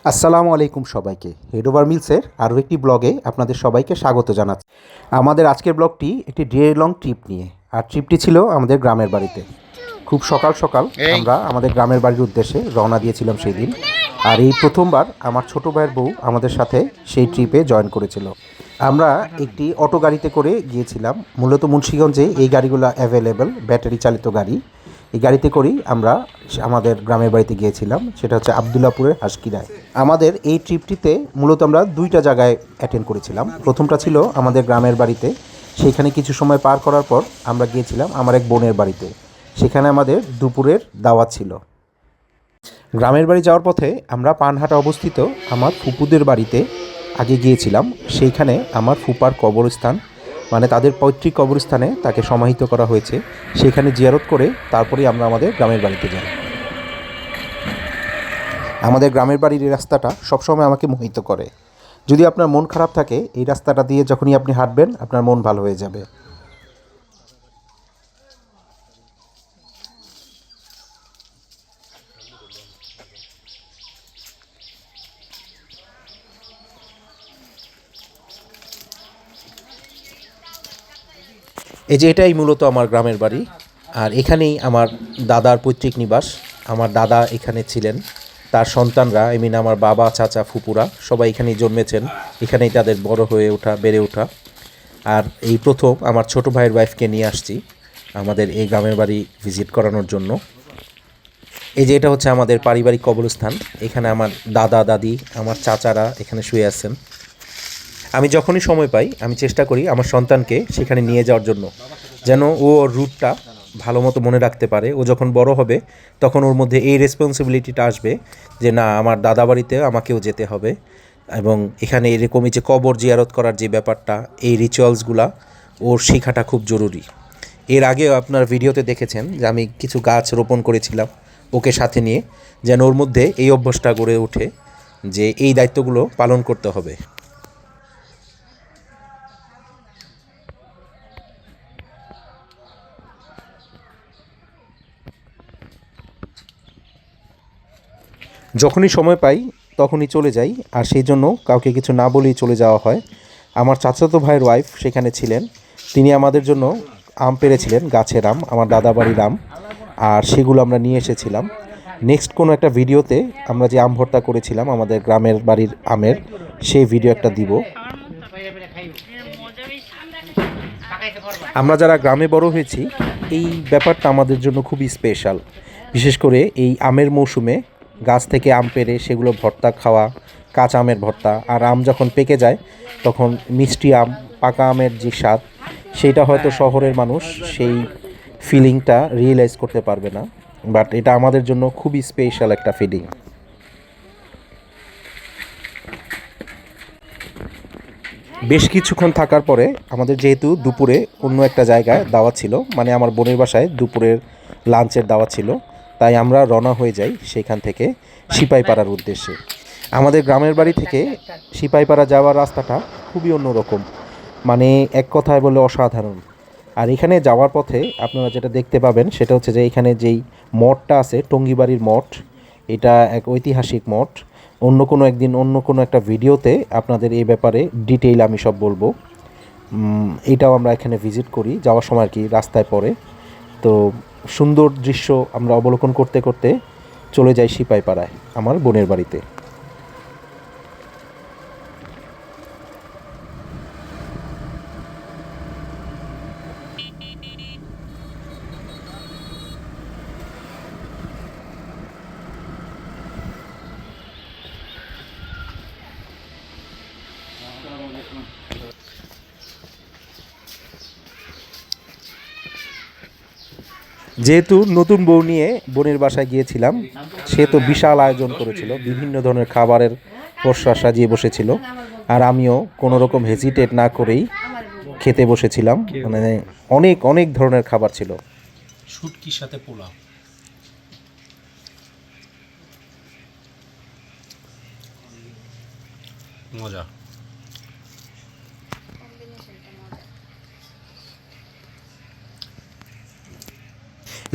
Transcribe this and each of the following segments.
আসসালামু আলাইকুম সবাইকে। হেড ওভার মিলসের আরও একটি ব্লগে আপনাদের সবাইকে স্বাগত জানাচ্ছি। আমাদের আজকের ব্লগটি একটি ডে লং ট্রিপ নিয়ে, আর ট্রিপটি ছিল আমাদের গ্রামের বাড়িতে। খুব সকাল সকাল আমরা আমাদের গ্রামের বাড়ির উদ্দেশ্যে রওনা দিয়েছিলাম সেই দিন। আর এই প্রথমবার আমার ছোট ভাইয়ের বউ আমাদের সাথে সেই ট্রিপে জয়েন করেছিল। আমরা একটি অটো গাড়িতে করে গিয়েছিলাম। মূলত মুন্সিগঞ্জে এই গাড়িগুলো অ্যাভেলেবেল, ব্যাটারি চালিত গাড়ি। এই গাড়িতে করেই আমরা আমাদের গ্রামের বাড়িতে গিয়েছিলাম, সেটা হচ্ছে আবদুল্লাপুরের হাসকিরায়। আমাদের এই ট্রিপটিতে মূলত আমরা দুইটা জায়গায় অ্যাটেন্ড করেছিলাম। প্রথমটা ছিল আমাদের গ্রামের বাড়িতে, সেইখানে কিছু সময় পার করার পর আমরা গিয়েছিলাম আমার এক বোনের বাড়িতে। সেখানে আমাদের দুপুরের দাওয়াত ছিল। গ্রামের বাড়ি যাওয়ার পথে আমরা পানহাটা অবস্থিত আমার ফুপুদের বাড়িতে আগে গিয়েছিলাম। সেইখানে আমার ফুপার কবরস্থান, মানে তাদের পৈতৃক কবরস্থানে তাকে সমাহিত করা হয়েছে, সেখানে জিয়ারত করে তারপরেই আমরা আমাদের গ্রামের বাড়িতে যাই। আমাদের গ্রামের বাড়ির এই রাস্তাটা সবসময় আমাকে মোহিত করে। যদি আপনার মন খারাপ থাকে, এই রাস্তাটা দিয়ে যখনই আপনি হাঁটবেন আপনার মন ভালো হয়ে যাবে। এই যে এটাই মূলত আমার গ্রামের বাড়ি, আর এখানেই আমার দাদার পৈতৃক নিবাস। আমার দাদা এখানে ছিলেন, তার সন্তানরা আমার বাবা, চাচা, ফুপুরা সবাই এখানেই জন্মেছেন, এখানেই তাদের বড় হয়ে ওঠা, বেড়ে ওঠা। আর এই প্রথম আমার ছোট ভাইয়ের ওয়াইফকে নিয়ে আসছি আমাদের এই গ্রামের বাড়ি ভিজিট করানোর জন্য। এই যে এটা হচ্ছে আমাদের পারিবারিক কবরস্থান। এখানে আমার দাদা, দাদি, আমার চাচারা এখানে শুয়ে আছেন। আমি যখনই সময় পাই আমি চেষ্টা করি আমার সন্তানকে সেখানে নিয়ে যাওয়ার জন্য, যেন ও ওর রুটটা ভালো মতো মনে রাখতে পারে। ও যখন বড় হবে তখন ওর মধ্যে এই রেসপন্সিবিলিটিটা আসবে যে না, আমার দাদা বাড়িতে আমাকেও যেতে হবে, এবং এখানে এরকমই যে কবর জিয়ারত করার যে ব্যাপারটা, এই রিচুয়ালসগুলা ওর শেখাটা খুব জরুরি। এর আগেও আপনার ভিডিওতে দেখেছেন যে আমি কিছু গাছ রোপণ করেছিলাম ওকে সাথে নিয়ে, যেন ওর মধ্যে এই অভ্যাসটা গড়ে ওঠে যে এই দায়িত্বগুলো পালন করতে হবে। যখনই সময় পাই তখনই চলে যাই, আর সেই জন্য কাউকে কিছু না বলেই চলে যাওয়া হয়। আমার চাচাতো ভাইয়ের ওয়াইফ সেখানে ছিলেন, তিনি আমাদের জন্য আম পেড়েছিলেন, গাছের আম, আমার দাদা বাড়ির আম, আর সেগুলো আমরা নিয়ে এসেছিলাম। নেক্সট কোনো একটা ভিডিওতে আমরা যে আম ভর্তা করেছিলাম আমাদের গ্রামের বাড়ির আমের, সেই ভিডিও একটা দিব। আমরা যারা গ্রামে বড় হয়েছি, এই ব্যাপারটা আমাদের জন্য খুবই স্পেশাল। বিশেষ করে এই আমের মৌসুমে গাছ থেকে আম পেড়ে সেগুলো ভর্তা খাওয়া, কাঁচা আমের ভর্তা। আর আম যখন পেকে যায় তখন মিষ্টি আম, পাকা আমের যে স্বাদ, সেইটা হয়তো শহরের মানুষ সেই ফিলিংটা রিয়েলাইজ করতে পারবে না, বাট এটা আমাদের জন্য খুবই স্পেশাল একটা ফিলিং। বেশ কিছুক্ষণ থাকার পরে আমাদের যেহেতু দুপুরে অন্য একটা জায়গায় দাওয়াত ছিল, মানে আমার বোনের বাসায় দুপুরের লাঞ্চের দাওয়াত ছিল, তাই আমরা রওনা হয়ে যাই সেখান থেকে সিপাইপাড়ার উদ্দেশ্যে। আমাদের গ্রামের বাড়ি থেকে সিপাইপাড়া যাওয়ার রাস্তাটা খুবই অন্যরকম, মানে এক কথায় বলে অসাধারণ। আর এখানে যাওয়ার পথে আপনারা যেটা দেখতে পাবেন সেটা হচ্ছে যে এখানে যেই মঠটা আছে, টঙ্গিবাড়ির মঠ, এটা এক ঐতিহাসিক মঠ। অন্য কোনো একদিন অন্য কোনো একটা ভিডিওতে আপনাদের এই ব্যাপারে ডিটেইল আমি সব বলবো। এটাও আমরা এখানে ভিজিট করি যাওয়ার সময় আর কি, রাস্তায় পড়ে। তো সুন্দর দৃশ্য আমরা অবলোকন করতে করতে চলে যাই সিপাইপাড়ায় আমার বোনের বাড়িতে। যেহেতু নতুন বউ নিয়ে বোনের বাসায় গিয়েছিলাম, সে তো বিশাল আয়োজন করেছিল, বিভিন্ন ধরনের খাবারের পসরা সাজিয়ে বসেছিল, আর আমিও কোনো রকম হেজিটেট না করেই খেতে বসেছিলাম। মানে অনেক অনেক ধরনের খাবার ছিল। শুটকির সাথে পোলাও, মজা।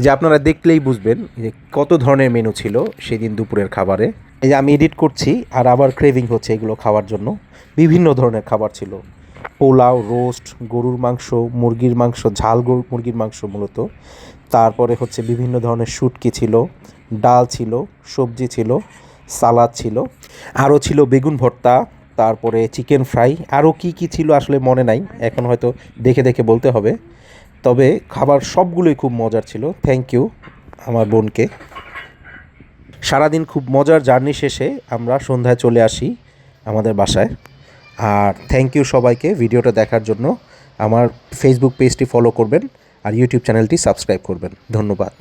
যে আপনারা দেখলেই বুঝবেন যে কত ধরনের মেনু ছিল সেদিন দুপুরের খাবারে। এই যে আমি এডিট করছি আর আবার ক্রেভিং হচ্ছে এগুলো খাওয়ার জন্য। বিভিন্ন ধরনের খাবার ছিল, পোলাও, রোস্ট, গরুর মাংস, মুরগির মাংস, ঝাল মুরগির মাংস মূলত। তারপরে হচ্ছে বিভিন্ন ধরনের শুটকি ছিল, ডাল ছিল, সবজি ছিল, সালাদ ছিল, আরও ছিল বেগুন ভর্তা, তারপরে চিকেন ফ্রাই, আরও কী কী ছিল আসলে মনে নাই, এখন হয়তো দেখে দেখে বলতে হবে। তবে খাবার সবগুলোই খুব মজার ছিল। থ্যাংক ইউ আমার বোনকে। সারাদিন খুব মজার জার্নি শেষে আমরা সন্ধ্যায় চলে আসি আমাদের বাসায়। আর থ্যাংক ইউ সবাইকে ভিডিওটা দেখার জন্য। আমার ফেসবুক পেজটি ফলো করবেন আর ইউটিউব চ্যানেলটি সাবস্ক্রাইব করবেন। ধন্যবাদ।